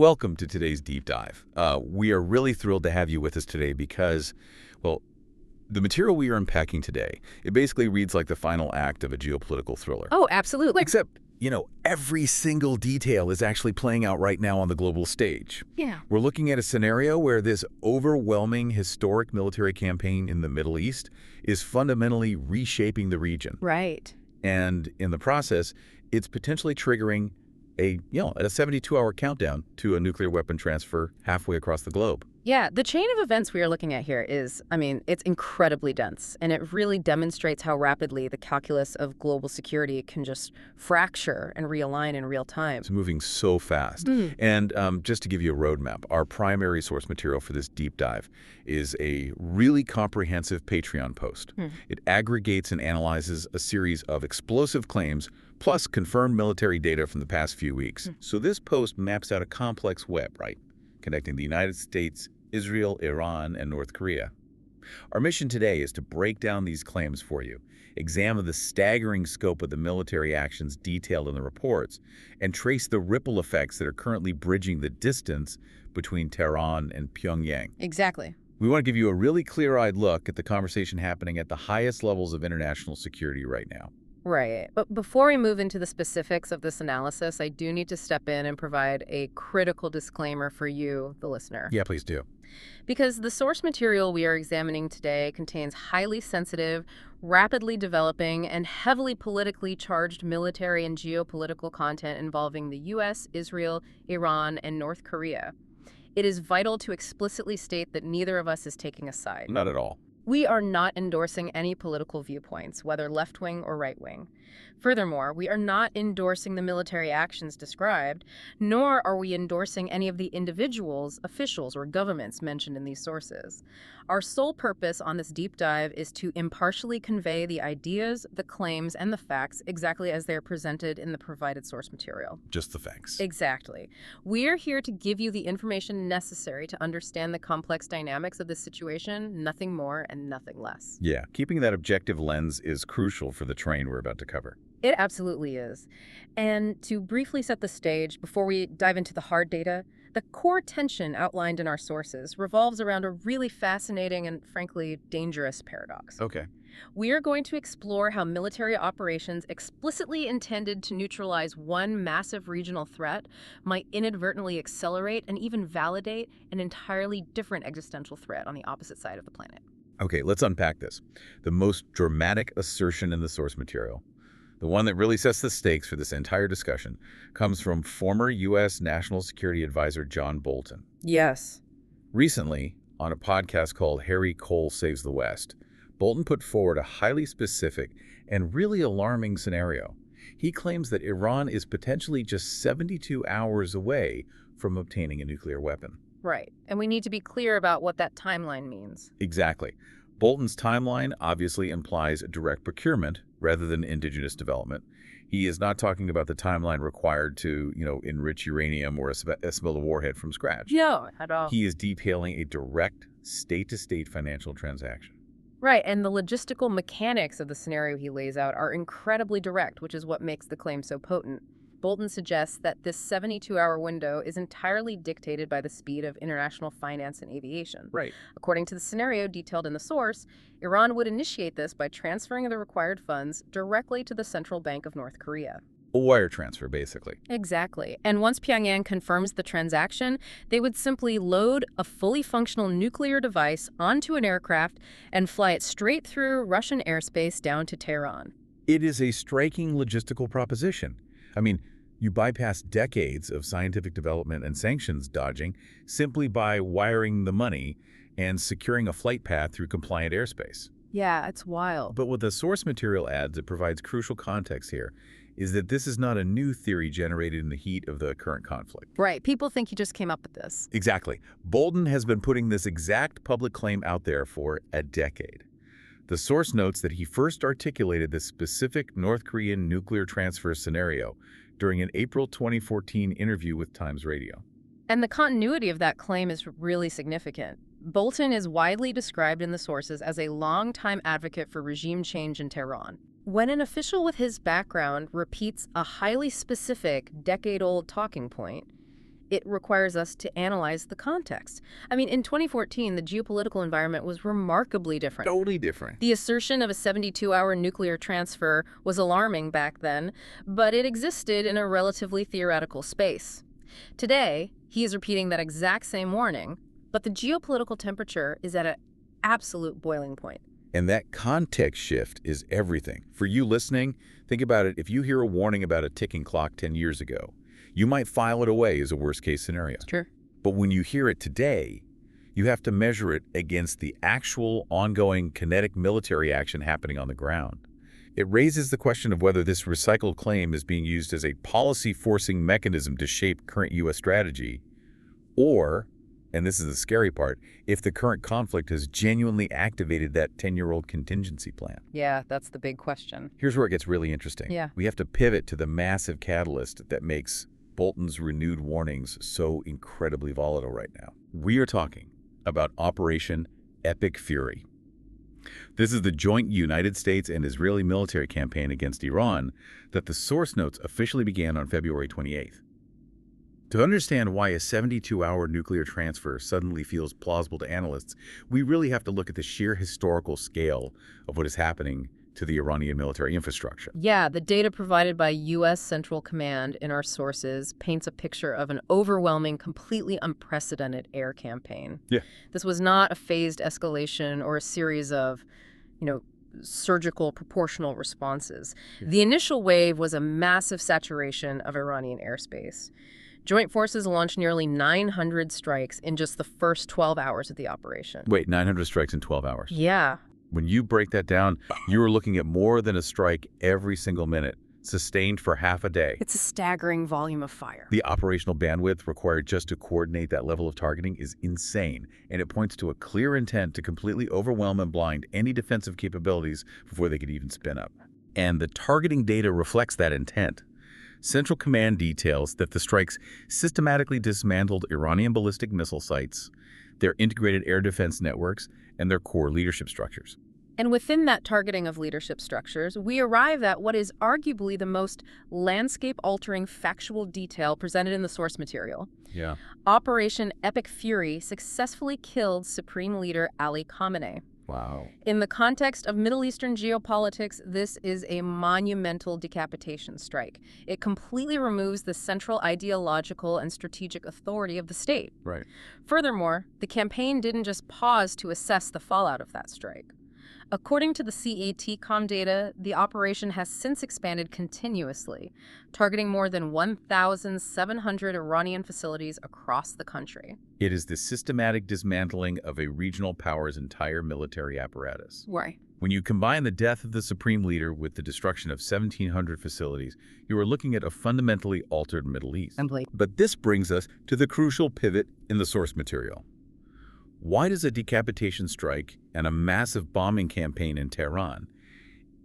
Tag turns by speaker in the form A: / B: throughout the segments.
A: Welcome to today's deep dive. We are really thrilled to have you with us today because, well, the material we are unpacking today, it basically reads like the final act of a geopolitical thriller.
B: Oh, absolutely.
A: Except, every single detail is actually playing out right now on the global stage.
B: Yeah.
A: We're looking at a scenario where this overwhelming historic military campaign in the Middle East is fundamentally reshaping the region.
B: Right.
A: And in the process, it's potentially triggering a 72-hour countdown to a nuclear weapon transfer halfway across the globe.
B: Yeah, the chain of events we are looking at here is, it's incredibly dense, and it really demonstrates how rapidly the calculus of global security can just fracture and realign in real time.
A: It's moving so fast. And just to give you a roadmap, our primary source material for this deep dive is a really comprehensive Patreon post. It aggregates and analyzes a series of explosive claims plus confirmed military data from the past few weeks. So this post maps out a complex web, right? Connecting the United States, Israel, Iran, and North Korea. Our mission today is to break down these claims for you, examine the staggering scope of the military actions detailed in the reports, and trace the ripple effects that are currently bridging the distance between Tehran and Pyongyang.
B: Exactly.
A: We want to give you a really clear-eyed look at the conversation happening at the highest levels of international security right now.
B: Right. But before we move into the specifics of this analysis, I do need to step in and provide a critical disclaimer for you, the listener.
A: Yeah, please do.
B: Because the source material we are examining today contains highly sensitive, rapidly developing, and heavily politically charged military and geopolitical content involving the U.S., Israel, Iran, and North Korea. It is vital to explicitly state that neither of us is taking a side.
A: Not at all.
B: We are not endorsing any political viewpoints, whether left-wing or right-wing. Furthermore, we are not endorsing the military actions described, nor are we endorsing any of the individuals, officials, or governments mentioned in these sources. Our sole purpose on this deep dive is to impartially convey the ideas, the claims, and the facts exactly as they are presented in the provided source material.
A: Just the facts.
B: Exactly. We are here to give you the information necessary to understand the complex dynamics of this situation, nothing more and nothing less.
A: Yeah, keeping that objective lens is crucial for the terrain we're about to cover.
B: It absolutely is. And to briefly set the stage, before we dive into the hard data, the core tension outlined in our sources revolves around a really fascinating and, frankly, dangerous paradox.
A: Okay.
B: We are going to explore how military operations explicitly intended to neutralize one massive regional threat might inadvertently accelerate and even validate an entirely different existential threat on the opposite side of the planet.
A: Okay, let's unpack this. The most dramatic assertion in the source material, the one that really sets the stakes for this entire discussion, comes from former U.S. National Security Advisor John Bolton.
B: Yes.
A: Recently, on a podcast called Harry Cole Saves the West, Bolton put forward a highly specific and really alarming scenario. He claims that Iran is potentially just 72 hours away from obtaining a nuclear weapon.
B: Right. And we need to be clear about what that timeline means.
A: Exactly. Bolton's timeline obviously implies direct procurement rather than indigenous development. He is not talking about the timeline required to, enrich uranium or assemble a warhead from scratch.
B: No, at all.
A: He is detailing a direct state-to-state financial transaction.
B: Right, and the logistical mechanics of the scenario he lays out are incredibly direct, which is what makes the claim so potent. Bolton suggests that this 72-hour window is entirely dictated by the speed of international finance and aviation.
A: Right.
B: According to the scenario detailed in the source, Iran would initiate this by transferring the required funds directly to the Central Bank of North Korea.
A: A wire transfer, basically.
B: Exactly. And once Pyongyang confirms the transaction, they would simply load a fully functional nuclear device onto an aircraft and fly it straight through Russian airspace down to Tehran.
A: It is a striking logistical proposition. You bypass decades of scientific development and sanctions dodging simply by wiring the money and securing a flight path through compliant airspace.
B: Yeah, it's wild.
A: But what the source material adds, it provides crucial context here, is that this is not a new theory generated in the heat of the current conflict.
B: Right. People think he just came up with this.
A: Exactly. Bolton has been putting this exact public claim out there for a decade. The source notes that he first articulated this specific North Korean nuclear transfer scenario during an April 2014 interview with Times Radio.
B: And the continuity of that claim is really significant. Bolton is widely described in the sources as a longtime advocate for regime change in Tehran. When an official with his background repeats a highly specific, decade-old talking point, it requires us to analyze the context. I mean, in 2014, the geopolitical environment was remarkably different.
A: Totally different.
B: The assertion of a 72-hour nuclear transfer was alarming back then, but it existed in a relatively theoretical space. Today, he is repeating that exact same warning, but the geopolitical temperature is at an absolute boiling point.
A: And that context shift is everything. For you listening, think about it. If you hear a warning about a ticking clock 10 years ago, you might file it away as a worst-case scenario.
B: Sure.
A: But when you hear it today, you have to measure it against the actual ongoing kinetic military action happening on the ground. It raises the question of whether this recycled claim is being used as a policy-forcing mechanism to shape current U.S. strategy, or, and this is the scary part, if the current conflict has genuinely activated that 10-year-old contingency plan.
B: Yeah, that's the big question.
A: Here's where it gets really interesting.
B: Yeah.
A: We have to pivot to the massive catalyst that makes Bolton's renewed warnings so incredibly volatile right now. We are talking about Operation Epic Fury. This is the joint United States and Israeli military campaign against Iran that the source notes officially began on February 28th. To understand why a 72-hour nuclear transfer suddenly feels plausible to analysts, we really have to look at the sheer historical scale of what is happening to the Iranian military infrastructure.
B: Yeah, the data provided by U.S. Central Command in our sources paints a picture of an overwhelming, completely unprecedented air campaign.
A: Yeah.
B: This was not a phased escalation or a series of, surgical proportional responses. Yeah. The initial wave was a massive saturation of Iranian airspace. Joint forces launched nearly 900 strikes in just the first 12 hours of the operation.
A: Wait, 900 strikes in 12 hours?
B: Yeah.
A: When you break that down, you are looking at more than a strike every single minute, sustained for half a day.
B: It's a staggering volume of fire.
A: The operational bandwidth required just to coordinate that level of targeting is insane, and it points to a clear intent to completely overwhelm and blind any defensive capabilities before they could even spin up. And the targeting data reflects that intent. Central Command details that the strikes systematically dismantled Iranian ballistic missile sites, their integrated air defense networks, and their core leadership structures.
B: And within that targeting of leadership structures, we arrive at what is arguably the most landscape-altering factual detail presented in the source material.
A: Yeah.
B: Operation Epic Fury successfully killed Supreme Leader Ali Khamenei.
A: Wow.
B: In the context of Middle Eastern geopolitics, this is a monumental decapitation strike. It completely removes the central ideological and strategic authority of the state.
A: Right.
B: Furthermore, the campaign didn't just pause to assess the fallout of that strike. According to the CATCOM data, the operation has since expanded continuously, targeting more than 1,700 Iranian facilities across the country.
A: It is the systematic dismantling of a regional power's entire military apparatus.
B: Right.
A: When you combine the death of the Supreme Leader with the destruction of 1,700 facilities, you are looking at a fundamentally altered Middle East. But this brings us to the crucial pivot in the source material. Why does a decapitation strike and a massive bombing campaign in Tehran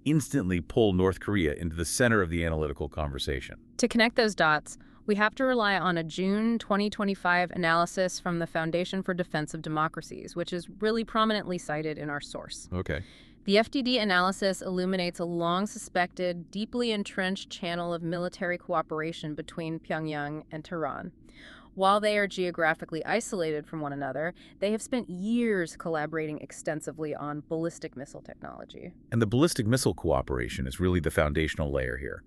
A: instantly pull North Korea into the center of the analytical conversation?
B: To connect those dots, we have to rely on a June 2025 analysis from the Foundation for Defense of Democracies, which is really prominently cited in our source.
A: Okay.
B: The FDD analysis illuminates a long-suspected, deeply entrenched channel of military cooperation between Pyongyang and Tehran. While they are geographically isolated from one another, they have spent years collaborating extensively on ballistic missile technology.
A: And the ballistic missile cooperation is really the foundational layer here.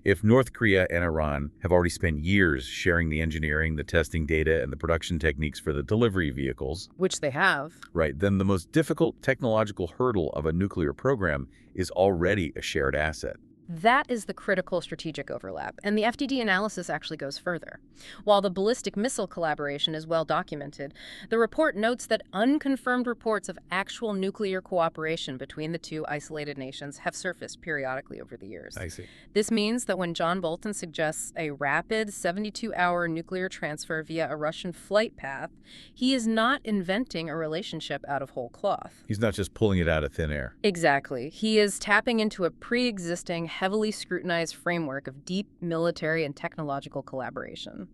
A: If North Korea and Iran have already spent years sharing the engineering, the testing data, and the production techniques for the delivery vehicles,
B: which they have,
A: right, then the most difficult technological hurdle of a nuclear program is already a shared asset.
B: That is the critical strategic overlap, and the FDD analysis actually goes further. While the ballistic missile collaboration is well documented, the report notes that unconfirmed reports of actual nuclear cooperation between the two isolated nations have surfaced periodically over the years.
A: I see.
B: This means that when John Bolton suggests a rapid 72-hour nuclear transfer via a Russian flight path, he is not inventing a relationship out of whole cloth.
A: He's not just pulling it out of thin air.
B: Exactly. He is tapping into a pre-existing, heavily scrutinized framework of deep military and technological collaboration.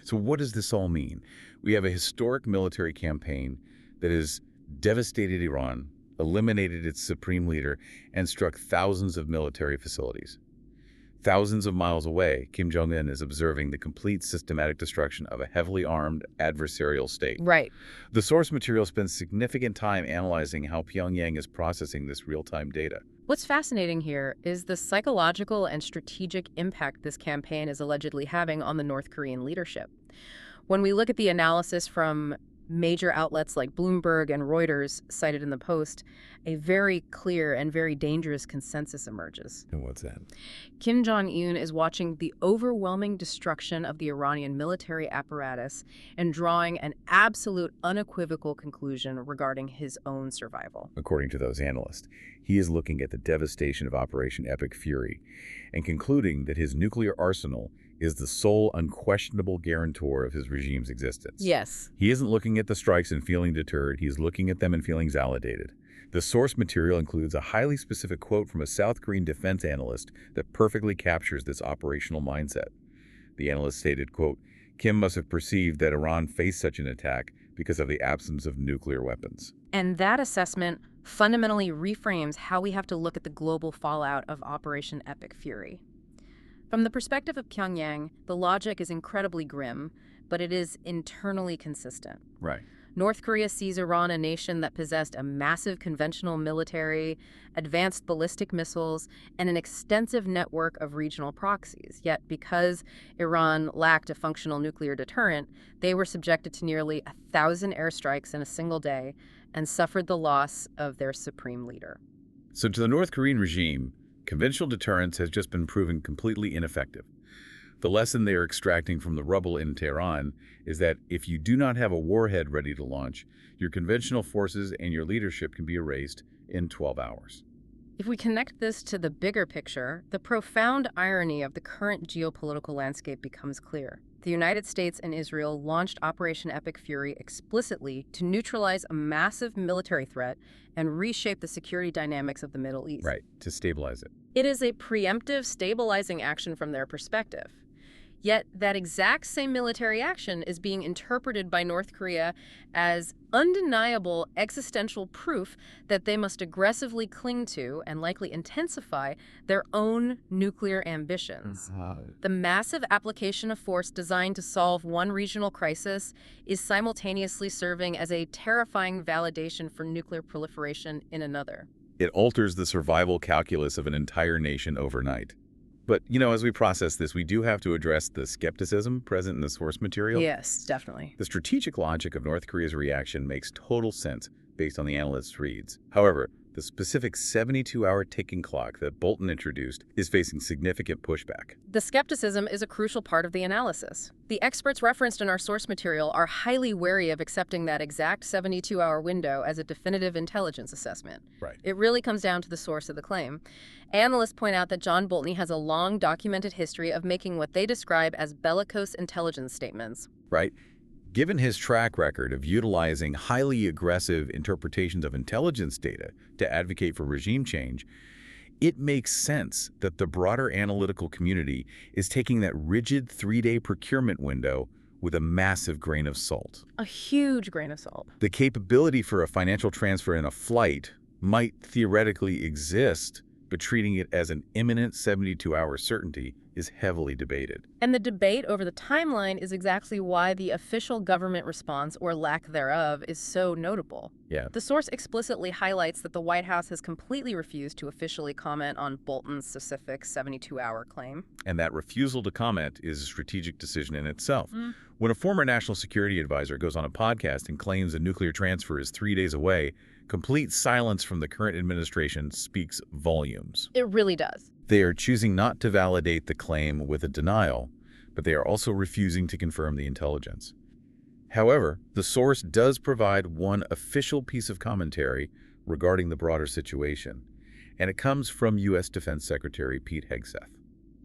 A: So what does this all mean? We have a historic military campaign that has devastated Iran, eliminated its supreme leader, and struck thousands of military facilities. Thousands of miles away, Kim Jong-un is observing the complete systematic destruction of a heavily armed adversarial state.
B: Right.
A: The source material spends significant time analyzing how Pyongyang is processing this real-time data.
B: What's fascinating here is the psychological and strategic impact this campaign is allegedly having on the North Korean leadership. When we look at the analysis from major outlets like Bloomberg and Reuters cited in the Post, a very clear and very dangerous consensus emerges.
A: And what's that?
B: Kim Jong-un is watching the overwhelming destruction of the Iranian military apparatus and drawing an absolute unequivocal conclusion regarding his own survival.
A: According to those analysts, he is looking at the devastation of Operation Epic Fury and concluding that his nuclear arsenal is the sole unquestionable guarantor of his regime's existence.
B: Yes.
A: He isn't looking at the strikes and feeling deterred. He's looking at them and feeling validated. The source material includes a highly specific quote from a South Korean defense analyst that perfectly captures this operational mindset. The analyst stated, quote, Kim must have perceived that Iran faced such an attack because of the absence of nuclear weapons.
B: And that assessment fundamentally reframes how we have to look at the global fallout of Operation Epic Fury. From the perspective of Pyongyang, the logic is incredibly grim, but it is internally consistent.
A: Right.
B: North Korea sees Iran a nation that possessed a massive conventional military, advanced ballistic missiles, and an extensive network of regional proxies. Yet, because Iran lacked a functional nuclear deterrent, they were subjected to nearly 1,000 airstrikes in a single day and suffered the loss of their supreme leader.
A: So to the North Korean regime, conventional deterrence has just been proven completely ineffective. The lesson they are extracting from the rubble in Tehran is that if you do not have a warhead ready to launch, your conventional forces and your leadership can be erased in 12 hours.
B: If we connect this to the bigger picture, the profound irony of the current geopolitical landscape becomes clear. The United States and Israel launched Operation Epic Fury explicitly to neutralize a massive military threat and reshape the security dynamics of the Middle East.
A: Right, to stabilize it.
B: It is a preemptive, stabilizing action from their perspective. Yet that exact same military action is being interpreted by North Korea as undeniable existential proof that they must aggressively cling to and likely intensify their own nuclear ambitions. The massive application of force designed to solve one regional crisis is simultaneously serving as a terrifying validation for nuclear proliferation in another.
A: It alters the survival calculus of an entire nation overnight. But, as we process this, we do have to address the skepticism present in the source material.
B: Yes, definitely.
A: The strategic logic of North Korea's reaction makes total sense based on the analyst's reads. However, the specific 72-hour ticking clock that Bolton introduced is facing significant pushback.
B: The skepticism is a crucial part of the analysis. The experts referenced in our source material are highly wary of accepting that exact 72-hour window as a definitive intelligence assessment.
A: Right.
B: It really comes down to the source of the claim. Analysts point out that John Bolton has a long documented history of making what they describe as bellicose intelligence statements.
A: Right. Given his track record of utilizing highly aggressive interpretations of intelligence data to advocate for regime change, it makes sense that the broader analytical community is taking that rigid 3-day procurement window with a massive grain of salt.
B: A huge grain of salt.
A: The capability for a financial transfer in a flight might theoretically exist, but treating it as an imminent 72-hour certainty is heavily debated.
B: And the debate over the timeline is exactly why the official government response, or lack thereof, is so notable.
A: Yeah.
B: The source explicitly highlights that the White House has completely refused to officially comment on Bolton's specific 72-hour claim.
A: And that refusal to comment is a strategic decision in itself. When a former national security advisor goes on a podcast and claims a nuclear transfer is 3 days away, complete silence from the current administration speaks volumes.
B: It really does.
A: They are choosing not to validate the claim with a denial, but they are also refusing to confirm the intelligence. However, the source does provide one official piece of commentary regarding the broader situation, and it comes from U.S. Defense Secretary Pete Hegseth.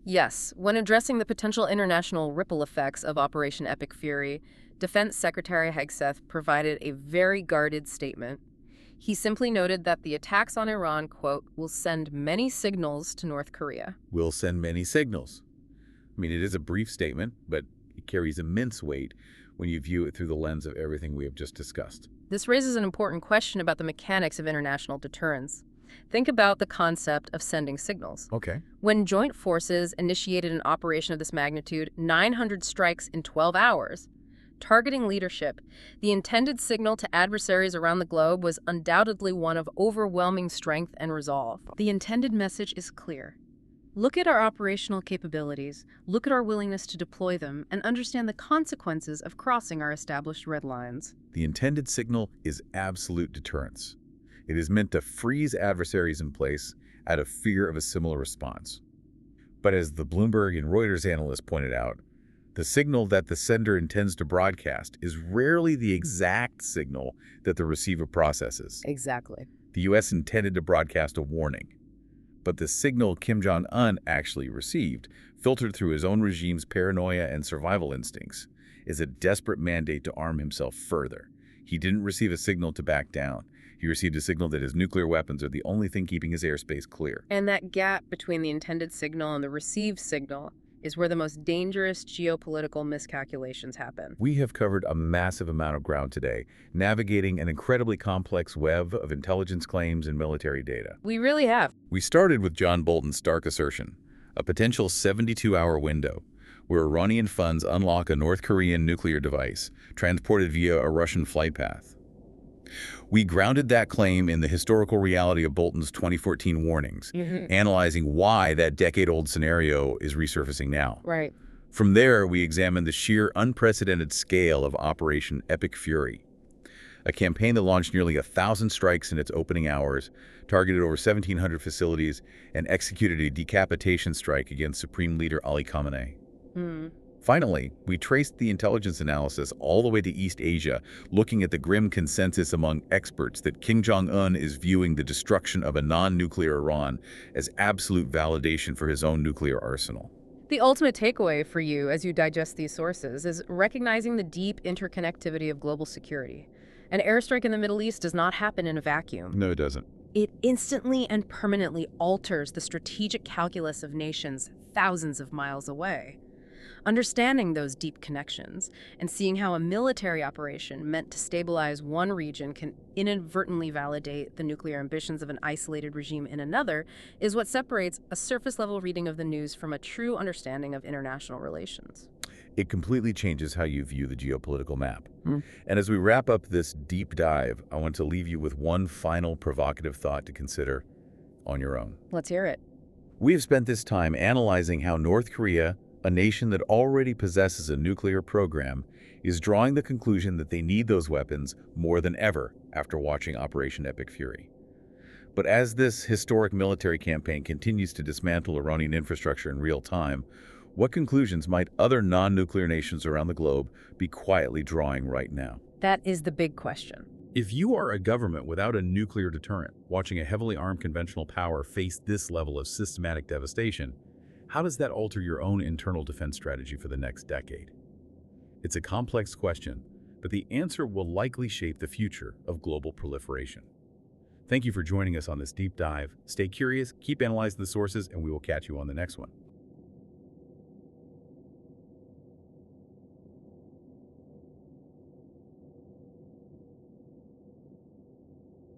B: Yes, when addressing the potential international ripple effects of Operation Epic Fury, Defense Secretary Hegseth provided a very guarded statement. He simply noted that the attacks on Iran, quote, will send many signals to North Korea.
A: Will send many signals. I mean, it is a brief statement, but it carries immense weight when you view it through the lens of everything we have just discussed.
B: This raises an important question about the mechanics of international deterrence. Think about the concept of sending signals.
A: Okay.
B: When joint forces initiated an operation of this magnitude, 900 strikes in 12 hours, targeting leadership, the intended signal to adversaries around the globe was undoubtedly one of overwhelming strength and resolve. The intended message is clear. Look at our operational capabilities, look at our willingness to deploy them, and understand the consequences of crossing our established red lines.
A: The intended signal is absolute deterrence. It is meant to freeze adversaries in place out of fear of a similar response. But as the Bloomberg and Reuters analysts pointed out, the signal that the sender intends to broadcast is rarely the exact signal that the receiver processes.
B: Exactly.
A: The U.S. intended to broadcast a warning, but the signal Kim Jong-un actually received, filtered through his own regime's paranoia and survival instincts, is a desperate mandate to arm himself further. He didn't receive a signal to back down. He received a signal that his nuclear weapons are the only thing keeping his airspace clear.
B: And that gap between the intended signal and the received signal is where the most dangerous geopolitical miscalculations happen.
A: We have covered a massive amount of ground today, navigating an incredibly complex web of intelligence claims and military data.
B: We really have.
A: We started with John Bolton's stark assertion, a potential 72-hour window, where Iranian funds unlock a North Korean nuclear device, transported via a Russian flight path. We grounded that claim in the historical reality of Bolton's 2014 warnings, analyzing why that decade-old scenario is resurfacing now.
B: Right.
A: From there, we examined the sheer unprecedented scale of Operation Epic Fury, a campaign that launched nearly 1,000 strikes in its opening hours, targeted over 1,700 facilities, and executed a decapitation strike against Supreme Leader Ali Khamenei. Finally, we traced the intelligence analysis all the way to East Asia, looking at the grim consensus among experts that Kim Jong-un is viewing the destruction of a non-nuclear Iran as absolute validation for his own nuclear arsenal.
B: The ultimate takeaway for you as you digest these sources is recognizing the deep interconnectivity of global security. An airstrike in the Middle East does not happen in a vacuum.
A: No, it doesn't.
B: It instantly and permanently alters the strategic calculus of nations thousands of miles away. Understanding those deep connections and seeing how a military operation meant to stabilize one region can inadvertently validate the nuclear ambitions of an isolated regime in another is what separates a surface-level reading of the news from a true understanding of international relations.
A: It completely changes how you view the geopolitical map. And as we wrap up this deep dive, I want to leave you with one final provocative thought to consider on your own.
B: Let's hear it.
A: We have spent this time analyzing how North Korea, a nation that already possesses a nuclear program, is drawing the conclusion that they need those weapons more than ever after watching Operation Epic Fury. But as this historic military campaign continues to dismantle Iranian infrastructure in real time, what conclusions might other non-nuclear nations around the globe be quietly drawing right now?
B: That is the big question.
A: If you are a government without a nuclear deterrent, watching a heavily armed conventional power face this level of systematic devastation, how does that alter your own internal defense strategy for the next decade? It's a complex question, but the answer will likely shape the future of global proliferation. Thank you for joining us on this deep dive. Stay curious, keep analyzing the sources, and we will catch you on the next one.